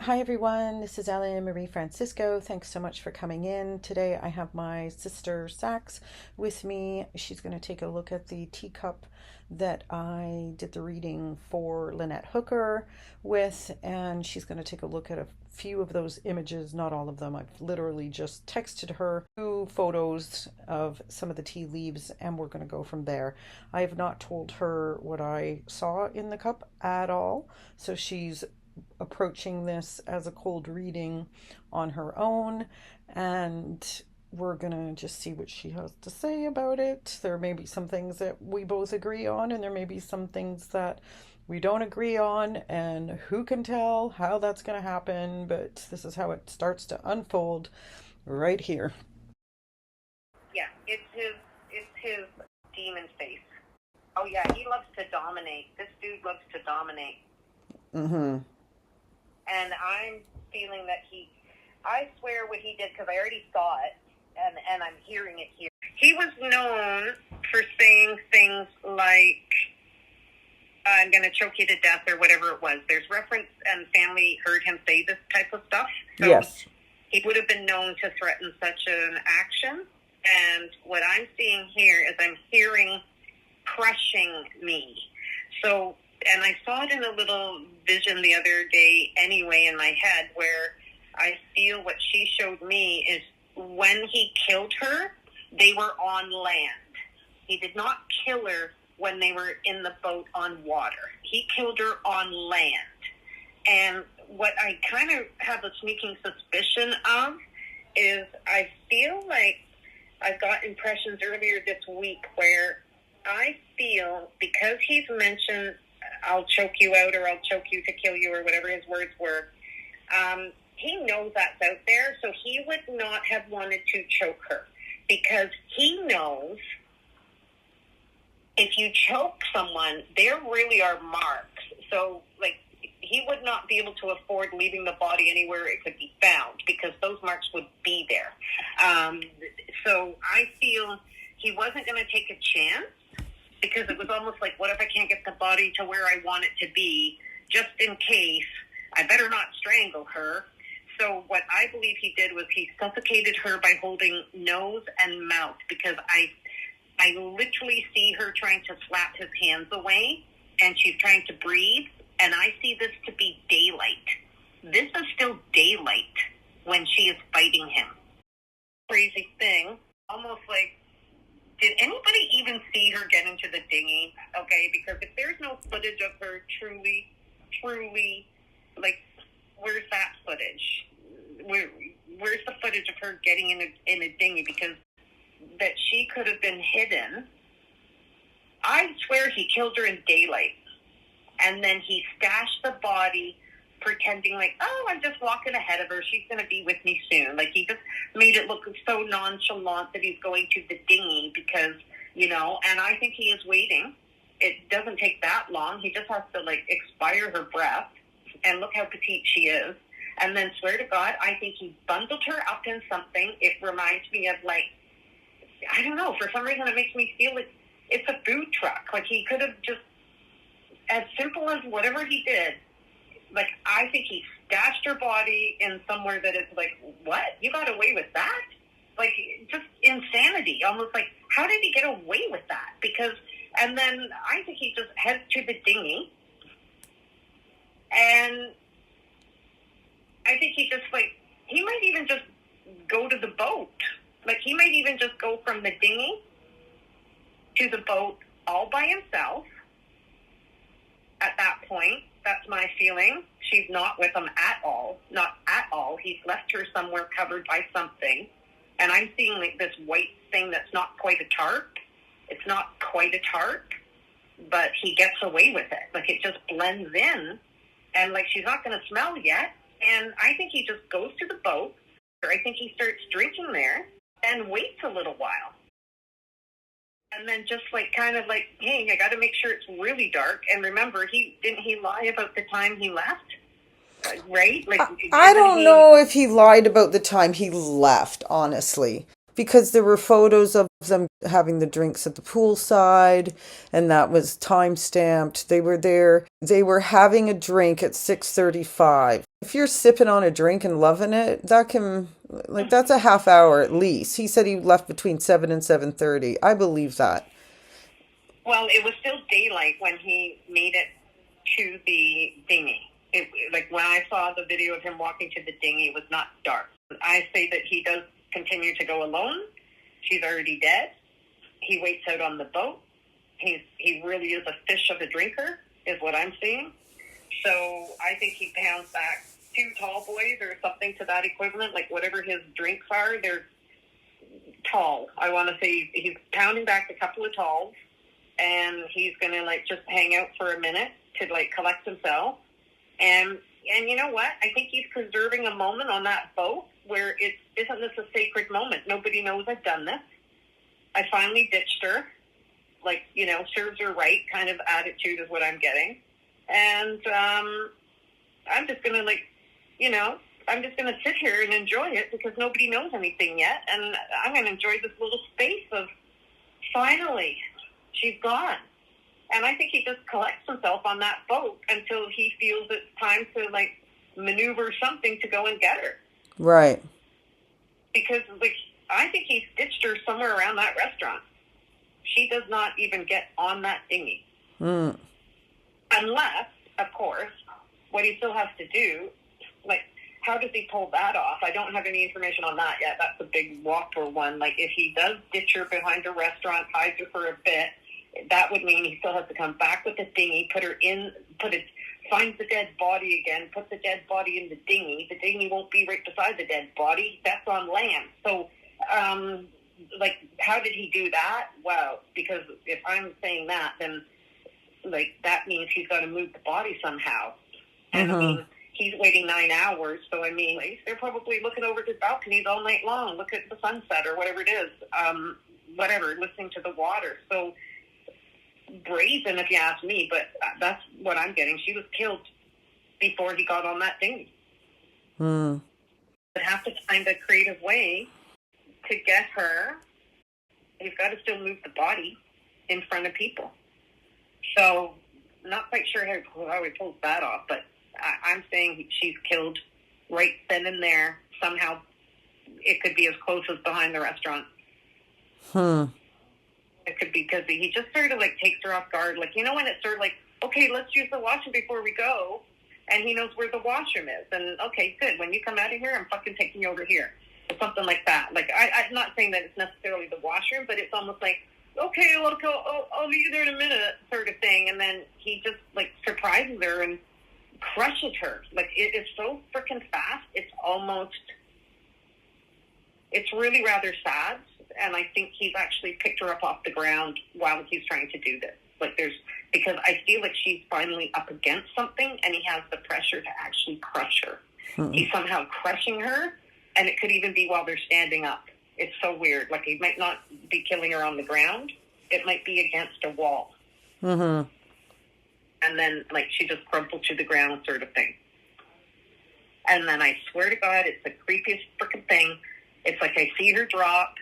Hi everyone, this is Ellen Marie Francisco. Thanks so much for coming in. Today I have my sister Sax with me. She's going to take a look at the teacup that I did the reading for Lynette Hooker with, and she's going to take a look at a few of those images, not all of them. I've literally just texted her 2 photos of some of the tea leaves, and we're going to go from there. I have not told her what I saw in the cup at all, so she's approaching this as a cold reading on her own, and we're gonna just see what she has to say about it. There may be some things that we both agree on, and there may be some things that we don't agree on, and who can tell how that's gonna happen, but this is how it starts to unfold right here. Yeah, it's his demon face. Oh yeah, he loves to dominate. This dude loves to dominate. Mm-hmm. And I'm feeling that I swear what he did, because I already saw it, and I'm hearing it here. He was known for saying things like, I'm going to choke you to death, or whatever it was. There's reference, and family heard him say this type of stuff. So Yes. he would have been known to threaten such an action. And what I'm seeing here is I'm hearing crushing me. So, and I saw it in a little vision the other day anyway in my head, where I feel what she showed me is when he killed her, they were on land. He did not kill her when they were in the boat on water. He killed her on land. And what I kind of have a sneaking suspicion of is I feel like I've got impressions earlier this week where I feel, because he's mentioned, I'll choke you out, or I'll choke you to kill you, or whatever his words were, he knows that's out there, so he would not have wanted to choke her, because he knows if you choke someone, there really are marks. So, like, he would not be able to afford leaving the body anywhere it could be found, because those marks would be there. So I feel he wasn't going to take a chance, because it was almost like, what if I can't get the body to where I want it to be, just in case, I better not strangle her. So what I believe he did was he suffocated her by holding nose and mouth, because I literally see her trying to slap his hands away, and she's trying to breathe, and I see this to be daylight. This is still daylight when she is fighting him. Crazy thing, almost like, did anybody even see her get into the dinghy? Okay, because if there's no footage of her truly, like, where's that footage? Where's the footage of her getting in a dinghy? Because that she could have been hidden. I swear he killed her in daylight. And then he stashed the body, pretending like, oh, I'm just walking ahead of her. She's going to be with me soon. Like, he just made it look so nonchalant that he's going to the dinghy because, and I think he is waiting. It doesn't take that long. He just has to, like, expire her breath. And look how petite she is. And then, swear to God, I think he bundled her up in something. It reminds me of, like, I don't know, for some reason it makes me feel like it's a food truck. Like, he could have just, as simple as whatever he did, like, I think he stashed her body in somewhere that is like, what? You got away with that? Like, just insanity. Almost like, how did he get away with that? Because, and then I think he just heads to the dinghy, and I think he just, like, he might even just go to the boat. Like, he might even just go from the dinghy to the boat all by himself at that point. That's my feeling. She's not with him at all. Not at all. He's left her somewhere covered by something. And I'm seeing, like, this white thing that's not quite a tarp. It's not quite a tarp, but he gets away with it. Like, it just blends in. And, like, she's not going to smell yet. And I think he just goes to the boat. Or I think he starts drinking there and waits a little while. And then just, like, kind of like, hey, I got to make sure it's really dark. And remember, didn't he lie about the time he left? Right? Like, I don't know if he lied about the time he left, honestly. because there were photos of them having the drinks at the poolside, and that was time stamped. They were there. They were having a drink at 6:35. If you're sipping on a drink and loving it, that can, like, that's a half hour at least. He said he left between 7 and 7:30. I believe that. Well, it was still daylight when he made it to the dinghy. Like when I saw the video of him walking to the dinghy, it was not dark. I say that he does continue to go alone. She's already dead. He waits out on the boat. He really is a fish of a drinker, is what I'm seeing. So I think he pounds back 2 tall boys or something to that equivalent, like whatever his drinks are, they're tall. I want to say he's pounding back a couple of talls, and he's going to like just hang out for a minute to like collect himself. And you know what? I think he's preserving a moment on that boat where isn't this a sacred moment? Nobody knows I've done this. I finally ditched her. Like, you know, serves her right kind of attitude is what I'm getting. And I'm just going to like, you know, I'm just going to sit here and enjoy it because nobody knows anything yet. And I'm going to enjoy this little space of finally, she's gone. And I think he just collects himself on that boat until he feels it's time to, like, maneuver something to go and get her. Right. Because, like, I think he ditched her somewhere around that restaurant. She does not even get on that dinghy. Mm. Unless, of course, what he still has to do, like, how does he pull that off? I don't have any information on that yet. That's a big whopper one. Like, if he does ditch her behind a restaurant, hides her for a bit, that would mean he still has to come back with the dinghy, finds the dead body again, put the dead body in the dinghy. The dinghy won't be right beside the dead body. That's on land. So, like, how did he do that? Well, because if I'm saying that, then, like, that means he's got to move the body somehow. And, I mean, he's waiting 9 hours. So, I mean, they're probably looking over his balconies all night long, look at the sunset or whatever it is, listening to the water. So, brazen, if you ask me, but that's what I'm getting. She was killed before he got on that dinghy. But have to find a creative way to get her. He's got to still move the body in front of people. So, not quite sure how he pulls that off, but I'm saying she's killed right then and there. Somehow, it could be as close as behind the restaurant. It could be because he just sort of, like, takes her off guard. Like, you know, when it's sort of like, okay, let's use the washroom before we go. And he knows where the washroom is. And, okay, good. When you come out of here, I'm fucking taking you over here. Or something like that. Like, I'm not saying that it's necessarily the washroom, but it's almost like, okay, look, I'll meet you there in a minute sort of thing. And then he just, like, surprises her and crushes her. Like, it is so freaking fast. It's really rather sad. And I think he's actually picked her up off the ground while he's trying to do this. Like, because I feel like she's finally up against something and he has the pressure to actually crush her. He's somehow crushing her, and it could even be while they're standing up. It's so weird. Like, he might not be killing her on the ground. It might be against a wall. And then, like, she just crumpled to the ground sort of thing. And then I swear to God, it's the creepiest freaking thing. It's like I see her drop.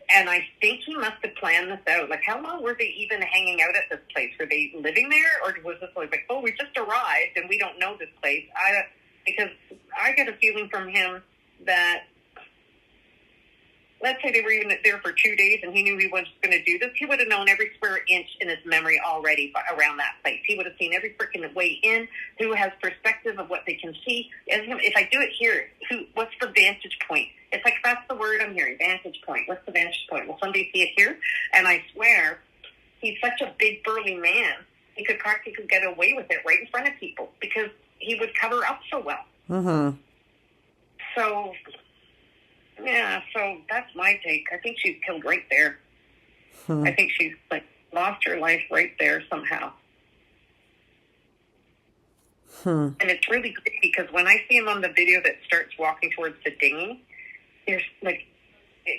And I think he must have planned this out. Like, how long were they even hanging out at this place? Were they living there? Or was this like, oh, we just arrived and we don't know this place? Because I get a feeling from him that, let's say they were even there for 2 days and he knew he was going to do this, he would have known every square inch in his memory already around that place. He would have seen every freaking way in, who has perspective of what they can see. If I do it here, what's the vantage point? It's like, that's the word I'm hearing, vantage point. What's the vantage point? Will somebody see it here? And I swear, he's such a big, burly man, he could practically get away with it right in front of people because he would cover up so well. So, yeah, so that's my take. I think she's killed right there. I think she's, like, lost her life right there somehow. And it's really good because when I see him on the video that starts walking towards the dinghy, there's, like,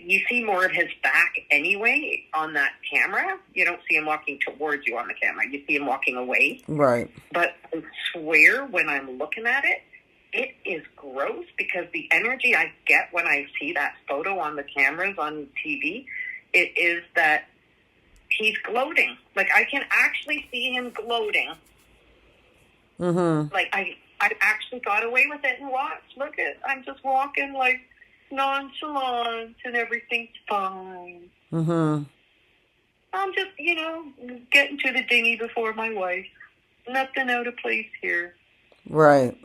you see more of his back anyway on that camera. You don't see him walking towards you on the camera. You see him walking away. Right. But I swear when I'm looking at it, it is gross because the energy I get when I see that photo on the cameras on TV, it is that he's gloating. Like, I can actually see him gloating. Mm-hmm. Like, I actually got away with it and watched. Look I'm just walking like nonchalant and everything's fine. Mm-hmm. I'm just, getting to the dinghy before my wife. Nothing out of place here. Right.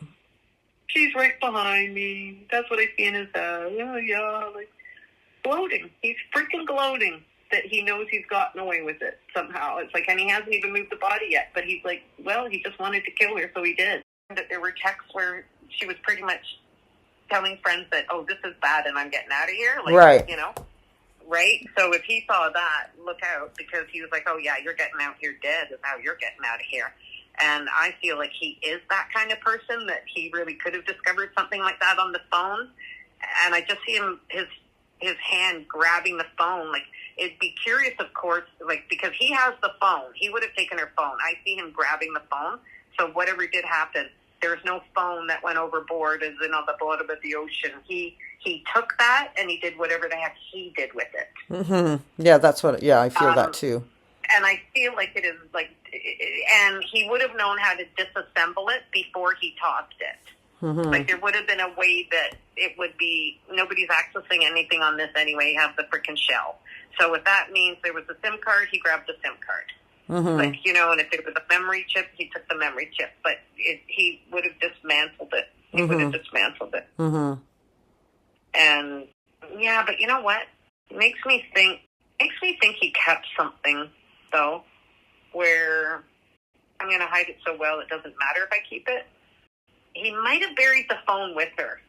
She's right behind me. That's what I see in his head. Oh, yeah, like, gloating. He's freaking gloating that he knows he's gotten away with it somehow. It's like, and he hasn't even moved the body yet, but he's like, well, he just wanted to kill her, so he did. That there were texts where she was pretty much telling friends that, oh, this is bad and I'm getting out of here. Like, right. Right? So if he saw that, look out, because he was like, oh, yeah, you're getting out here dead is how you're getting out of here. And I feel like he is that kind of person, that he really could have discovered something like that on the phone. And I just see him, his hand grabbing the phone. Like, it'd be curious, of course, like, because he has the phone. He would have taken her phone. I see him grabbing the phone. So whatever did happen, there's no phone that went overboard as in on the bottom of the ocean. He took that and he did whatever the heck he did with it. Mm-hmm. Yeah, that's what, I feel that too. And I feel like it is like, and he would have known how to disassemble it before he tossed it. Mm-hmm. Like, there would have been a way that it would be, nobody's accessing anything on this anyway, you have the freaking shell. So if that means there was a SIM card, he grabbed the SIM card. Mm-hmm. Like, and if there was a memory chip, he took the memory chip. But he would have dismantled it. He would have dismantled it. Mm-hmm. And, yeah, but you know what? It makes me think he kept something, though, where I'm going to hide it so well it doesn't matter if I keep it. He might have buried the phone with her,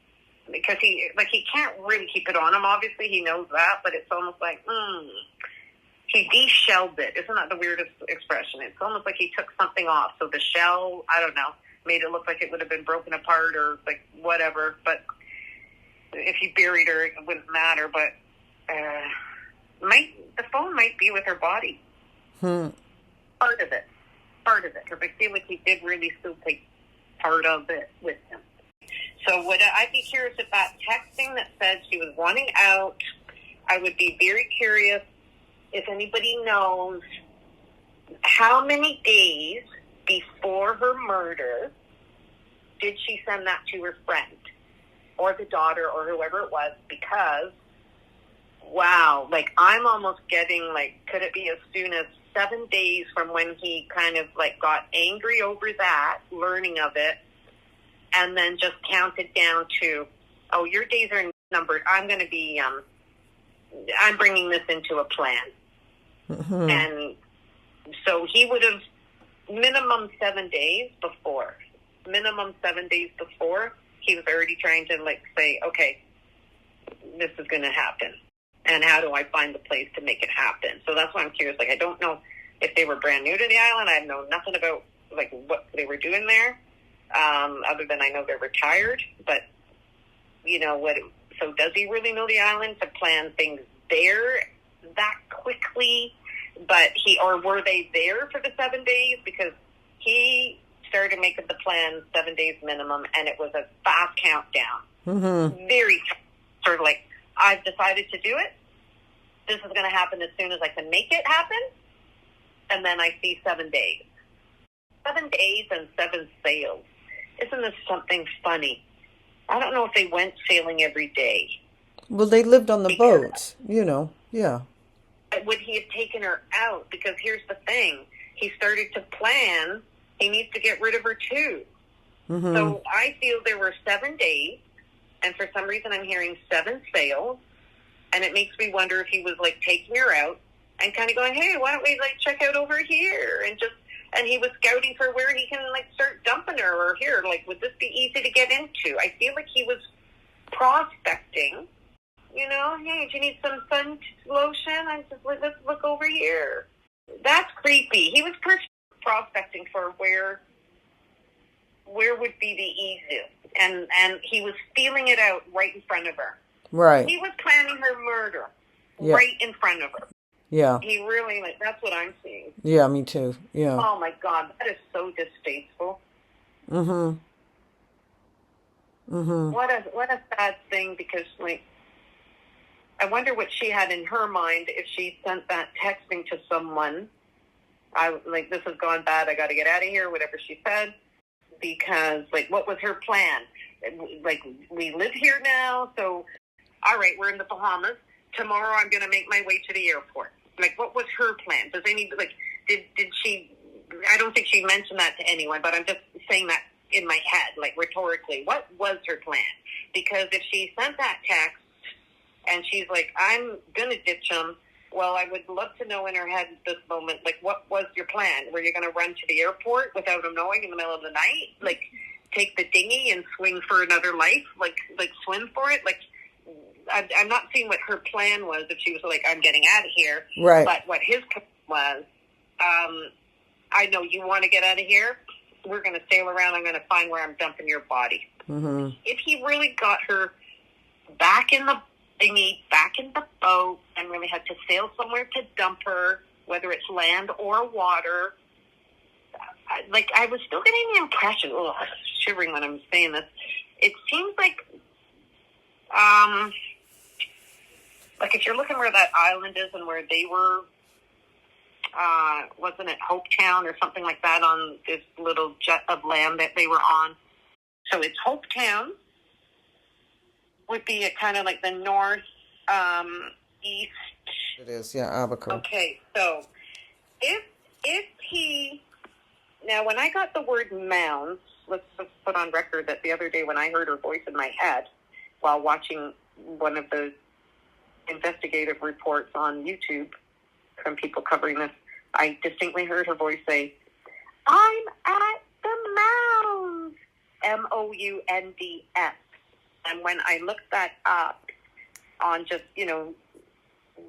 because he can't really keep it on him. Obviously, he knows that, but it's almost like, he de-shelled it. Isn't that the weirdest expression? It's almost like he took something off. So the shell, I don't know, made it look like it would have been broken apart or like whatever. But if he buried her, it wouldn't matter. But the phone might be with her body. Part of it. Because I feel like he did really still take part of it with him. So I'd be curious if that texting that said she was wanting out, I would be very curious if anybody knows how many days before her murder did she send that to her friend or the daughter or whoever it was, because, wow, like, I'm almost getting, like, could it be as soon as 7 days from when he kind of, like, got angry over that, learning of it, and then just counted down to, oh, your days are numbered. I'm going to be, I'm bringing this into a plan. Mm-hmm. And so he would have minimum 7 days before, he was already trying to, like, say, okay, this is going to happen. And how do I find the place to make it happen? So that's why I'm curious. Like, I don't know if they were brand new to the island. I know nothing about, like, what they were doing there, other than I know they're retired. But, so does he really know the island to plan things there that quickly? But or were they there for the 7 days? Because he started making the plan 7 days minimum, and it was a fast countdown. Mm-hmm. Very sort of like, I've decided to do it. This is going to happen as soon as I can make it happen. And then I see 7 days. 7 days and 7 sails. Isn't this something funny? I don't know if they went sailing every day. Well, they lived on the boat, yeah. Would he have taken her out? Because here's the thing. He started to plan. He needs to get rid of her too. Mm-hmm. So I feel there were 7 days. And for some reason, I'm hearing 7 sails, and it makes me wonder if he was, like, taking her out and kind of going, hey, why don't we, like, check out over here? And he was scouting for where he can, like, start dumping her, or here, like, would this be easy to get into? I feel like he was prospecting, hey, do you need some sun lotion? Let's look over here. That's creepy. He was prospecting for where would be the easiest. And he was feeling it out right in front of her. Right. He was planning her murder right in front of her. Yeah. He really, that's what I'm seeing. Yeah, me too. Yeah. Oh, my God. That is so distasteful. Mm-hmm. Mm-hmm. What a sad thing, because like I wonder what she had in her mind if she sent that texting to someone. I like, this has gone bad. I got to get out of here. Whatever she said, because like, what was her plan? Like, we live here now, so all right, we're in the Bahamas. Tomorrow, I'm going to make my way to the airport. Like, what was her plan? Does any like did she? I don't think she mentioned that to anyone, but I'm just saying that in my head, like rhetorically. What was her plan? Because if she sent that text and she's like, I'm going to ditch him, well, I would love to know in her head at this moment, like, what was your plan? Were you going to run to the airport without him knowing in the middle of the night? Like, take the dinghy and swing for another life? Like swim for it? Like, I'm not seeing what her plan was, if she was like, I'm getting out of here. Right. But what his plan was, I know you want to get out of here. We're going to sail around. I'm going to find where I'm dumping your body. Mm-hmm. If he really got her back in the dinghy, back in the boat, and really had to sail somewhere to dump her, whether it's land or water, I was still getting the impression, I'm shivering when I'm saying this, it seems like if you're looking where that island is and where they were, wasn't it Hopetown or something like that, on this little jet of land that they were on? So it's Hopetown, would be a kind of like the north, east. It is, yeah, Abaco. Okay, so if he, now when I got the word mounds, let's put on record that the other day when I heard her voice in my head while watching one of the investigative reports on YouTube from people covering this, I distinctly heard her voice say, I'm at the mounds, M-O-U-N-D-S. And when I looked that up on just,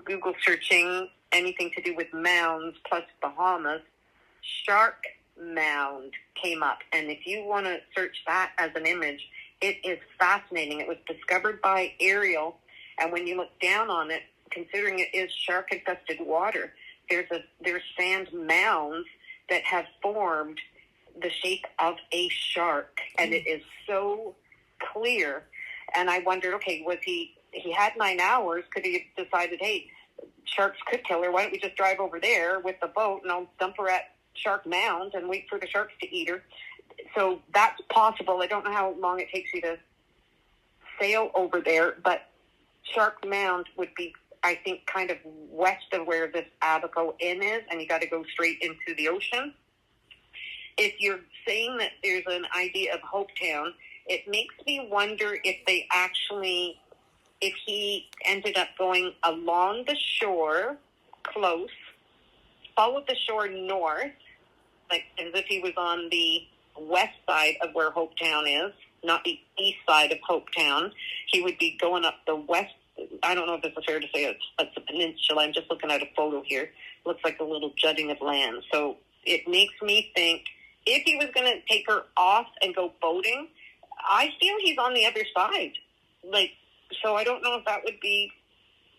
Google searching anything to do with mounds plus Bahamas, shark mound came up. And if you want to search that as an image, it is fascinating. It was discovered by Ariel. And when you look down on it, considering it is shark-infested water, there's sand mounds that have formed the shape of a shark. And it is so clear. And I wondered, okay, was he had 9 hours. Could he have decided, hey, sharks could kill her. Why don't we just drive over there with the boat and I'll dump her at Shark Mound and wait for the sharks to eat her? So that's possible. I don't know how long it takes you to sail over there, but Shark Mound would be, I think, kind of west of where this Abaco Inn is, and you got to go straight into the ocean. If you're saying that there's an idea of Hopetown, it makes me wonder if he ended up going along the shore, close, followed the shore north, like as if he was on the west side of where Hopetown is, not the east side of Hopetown. He would be going up the west. I don't know if this is fair to say it's a peninsula. I'm just looking at a photo here. It looks like a little jutting of land. So it makes me think if he was going to take her off and go boating, I feel he's on the other side. So I don't know if that would be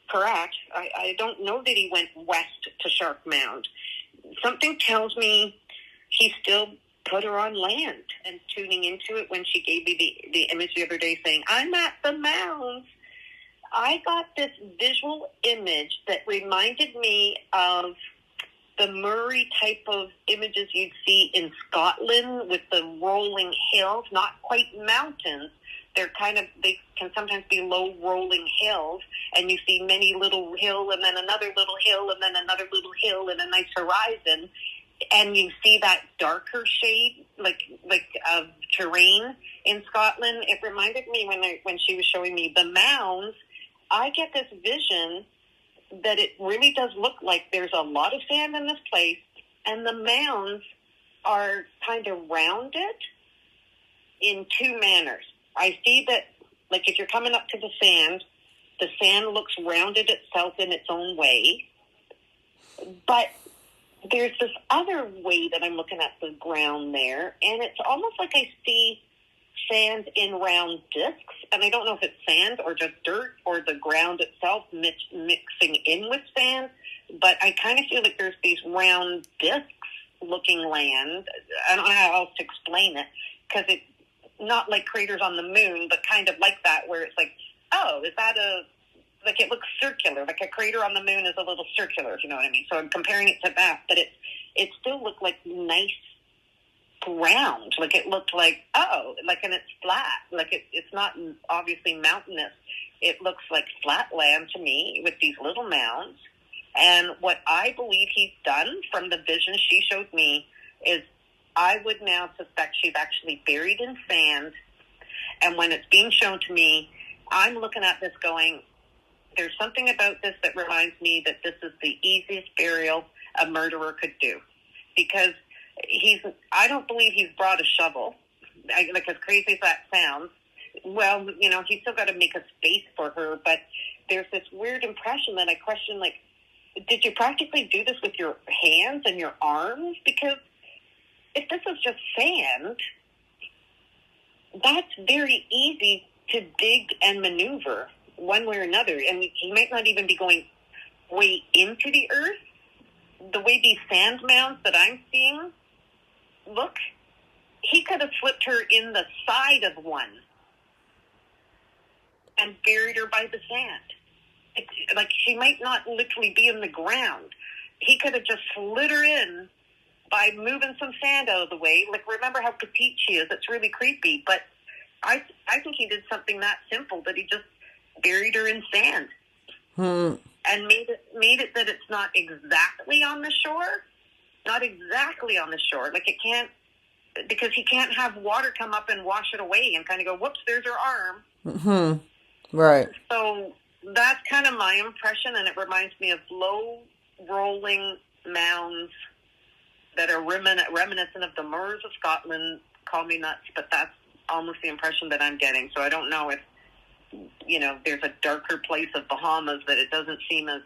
correct. I don't know that he went west to Shark Mound. Something tells me he still put her on land. And tuning into it when she gave me the image the other day saying, I'm at the mounds, I got this visual image that reminded me of the Murray type of images you'd see in Scotland with the rolling hills, not quite mountains. They can sometimes be low rolling hills, and you see many little hill and then another little hill and then another little hill and a nice horizon, and you see that darker shade like of terrain in Scotland. It reminded me when she was showing me the mounds. I get this vision that it really does look like there's a lot of sand in this place, and the mounds are kind of rounded in two manners. I see that, like, if you're coming up to the sand looks rounded itself in its own way. But there's this other way that I'm looking at the ground there, and it's almost like I see sand in round discs, and I don't know if it's sand or just dirt or the ground itself mixing in with sand, but I kind of feel like there's these round discs looking land. I don't know how else to explain it, because not like craters on the moon, but kind of like that, where it's like, oh, is that like it looks circular, like a crater on the moon is a little circular, if you know what I mean. So I'm comparing it to that, but it still looked like nice ground. Like it looked like, oh, like, and it's flat. Like it's not obviously mountainous. It looks like flat land to me with these little mounds. And what I believe he's done from the vision she showed me is, I would now suspect she's actually buried in sand. And when it's being shown to me, I'm looking at this going, there's something about this that reminds me that this is the easiest burial a murderer could do. Because I don't believe he's brought a shovel. Like, as crazy as that sounds, well, you know, he's still got to make a space for her. But there's this weird impression that I question, like, did you practically do this with your hands and your arms? Because if this is just sand, that's very easy to dig and maneuver one way or another. And he might not even be going way into the earth. The way these sand mounds that I'm seeing look, he could have flipped her in the side of one and buried her by the sand. Like, she might not literally be in the ground. He could have just slid her in by moving some sand out of the way. Like, remember how petite she is? It's really creepy. But I think he did something that simple, that he just buried her in sand. And made it that it's not exactly on the shore. Not exactly on the shore. Like, it can't, because he can't have water come up and wash it away and kind of go, whoops, there's her arm. Right. So that's kind of my impression, and it reminds me of low rolling mounds that are reminiscent of the Moors of Scotland. Call me nuts, but that's almost the impression that I'm getting. So I don't know if, you know, there's a darker place of Bahamas that it doesn't seem as,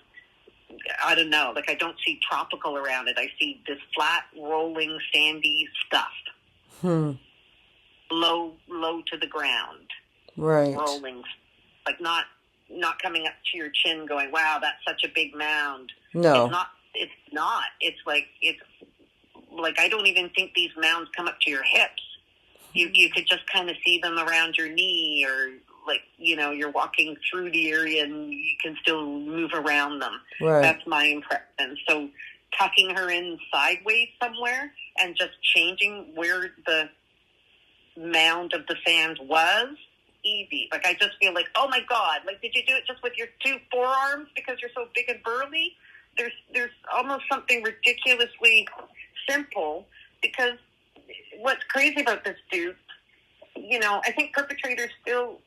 I don't know, like, I don't see tropical around it. I see this flat, rolling, sandy stuff. Low to the ground. Right. Rolling, like not coming up to your chin going, wow, that's such a big mound. No. It's not. It's like I don't even think these mounds come up to your hips. You could just kind of see them around your knee, or, like, you know, you're walking through the area and you can still move around them. Right. That's my impression. So tucking her in sideways somewhere and just changing where the mound of the sand was, easy. Like, I just feel like, oh my God, like, did you do it just with your two forearms because you're so big and burly? There's almost something ridiculously simple, because what's crazy about this dude, you know, I think perpetrators still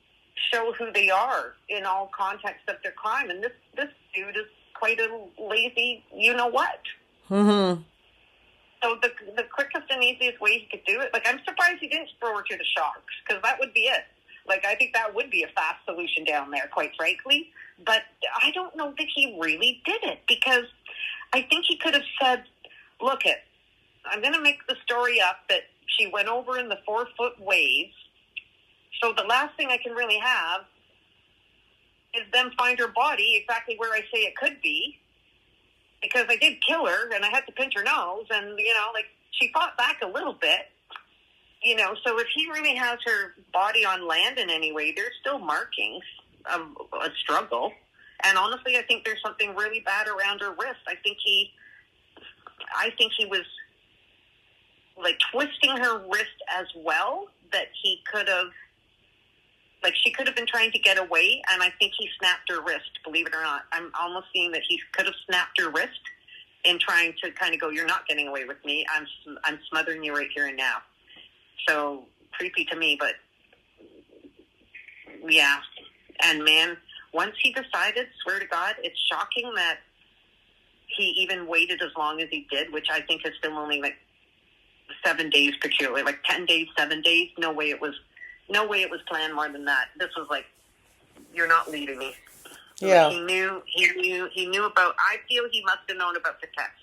show who they are in all contexts of their crime, and this dude is quite a lazy you-know-what. So the quickest and easiest way he could do it, like, I'm surprised he didn't throw her to the sharks, because that would be it. Like, I think that would be a fast solution down there, quite frankly. But I don't know that he really did it, because I think he could have said, look, I'm going to make the story up that she went over in the 4-foot waves. So the last thing I can really have is them find her body exactly where I say it could be, because I did kill her and I had to pinch her nose, and, you know, like, she fought back a little bit. You know, so if he really has her body on land in any way, there's still markings of a struggle. And honestly, I think there's something really bad around her wrist. I think he was, like, twisting her wrist as well, that he could have, like, she could have been trying to get away, and I think he snapped her wrist, believe it or not. I'm almost seeing that he could have snapped her wrist in trying to kind of go, you're not getting away with me. I'm smothering you right here and now. So creepy to me, but yeah. And man, once he decided, swear to God, it's shocking that he even waited as long as he did, which I think is still only like 7 days peculiar, like 10 days, 7 days. No way it was planned more than that. This was like, you're not leaving me. Yeah. He knew about, I feel he must have known about the text,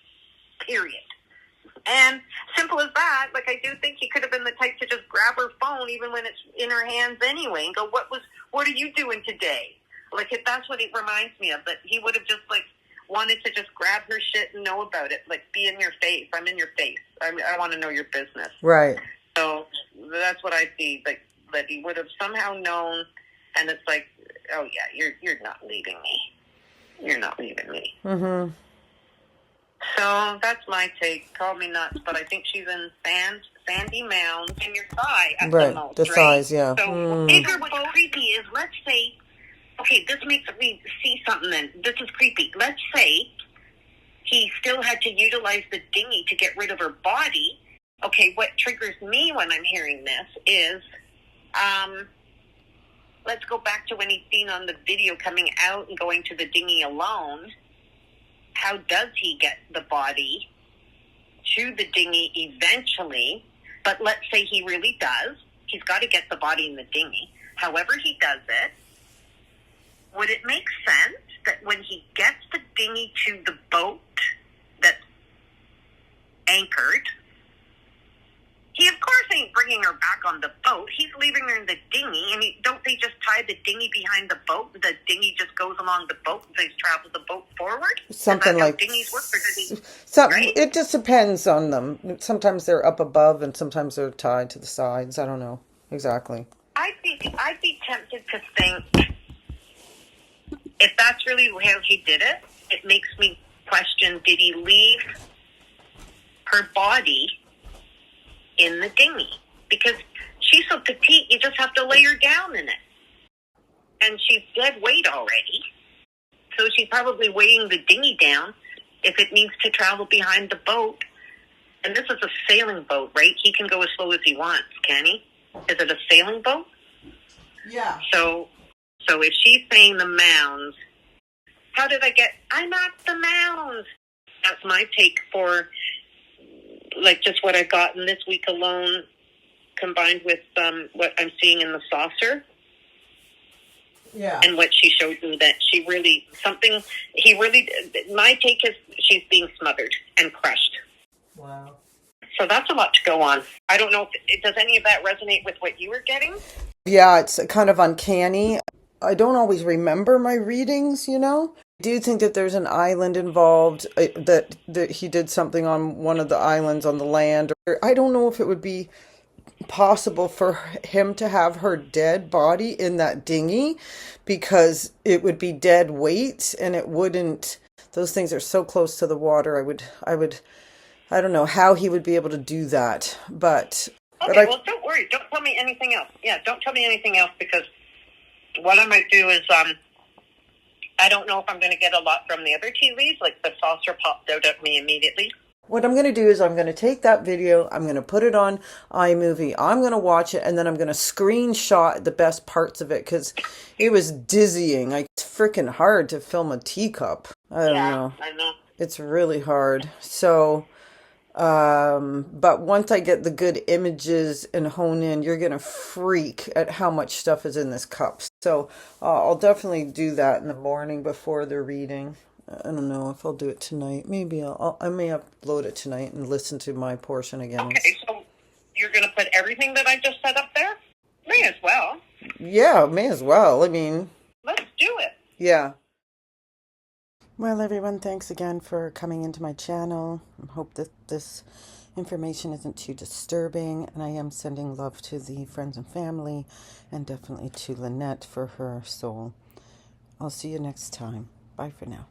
period. And simple as that, like, I do think he could have been the type to just grab her phone even when it's in her hands anyway and go, what are you doing today? Like, that's what it reminds me of, that he would have just, like, wanted to just grab her shit and know about it. Like, be in your face. I'm in your face. I want to know your business. Right. So that's what I see. Like, that he would have somehow known. And it's like, oh yeah, you're not leaving me. You're not leaving me. Mm-hmm. So that's my take. Call me nuts, but I think she's in sandy mounds in your thigh at the most, the right? thighs, yeah. So bigger, what's creepy is, let's say, okay, this makes me see something then. This is creepy. Let's say he still had to utilize the dinghy to get rid of her body. Okay, what triggers me when I'm hearing this is, let's go back to when he's seen on the video coming out and going to the dinghy alone. How does he get the body to the dinghy eventually? But let's say he really does. He's got to get the body in the dinghy. However he does it, would it make sense that when he gets the dinghy to the boat that's anchored, he of course ain't bringing her back on the boat. He's leaving her in the dinghy, and don't they just tie the dinghy behind the boat? The dinghy just goes along the boat and they travel the boat forward? Something like dinghies work, or does right? It just depends on them. Sometimes they're up above, and sometimes they're tied to the sides. I don't know exactly. I'd be tempted to think, if that's really how he did it, it makes me question: did he leave her body in the dinghy? Because she's so petite, you just have to lay her down in it. And she's dead weight already. So she's probably weighing the dinghy down if it needs to travel behind the boat. And this is a sailing boat, right? He can go as slow as he wants, can he? Is it a sailing boat? Yeah. So if she's saying the mounds, how did I'm at the mounds. That's my take for, like, just what I've gotten this week alone, combined with what I'm seeing in the saucer. Yeah. And what she showed me, that my take is she's being smothered and crushed. Wow. So that's a lot to go on. I don't know does any of that resonate with what you were getting? Yeah, it's kind of uncanny. I don't always remember my readings, you know? I do think that there's an island involved, that he did something on one of the islands on the land. I don't know if it would be possible for him to have her dead body in that dinghy, because it would be dead weight, and it wouldn't, those things are so close to the water. I don't know how he would be able to do that, but... Okay, well, don't worry. Don't tell me anything else. Yeah, don't tell me anything else, because what I might do is, I don't know if I'm going to get a lot from the other tea leaves. Like, the saucer popped out at me immediately. What I'm going to do is I'm going to take that video, I'm going to put it on iMovie, I'm going to watch it, and then I'm going to screenshot the best parts of it, because it was dizzying. It's freaking hard to film a teacup. I don't know. I know. It's really hard. So... but once I get the good images and hone in, you're going to freak at how much stuff is in this cup. So I'll definitely do that in the morning before the reading. I don't know if I'll do it tonight. Maybe I may upload it tonight and listen to my portion again. Okay, so you're going to put everything that I just set up there? May as well. Yeah, may as well. I mean... Let's do it. Yeah. Well, everyone, thanks again for coming into my channel. I hope that this information isn't too disturbing, and I am sending love to the friends and family, and definitely to Lynette for her soul. I'll see you next time. Bye for now.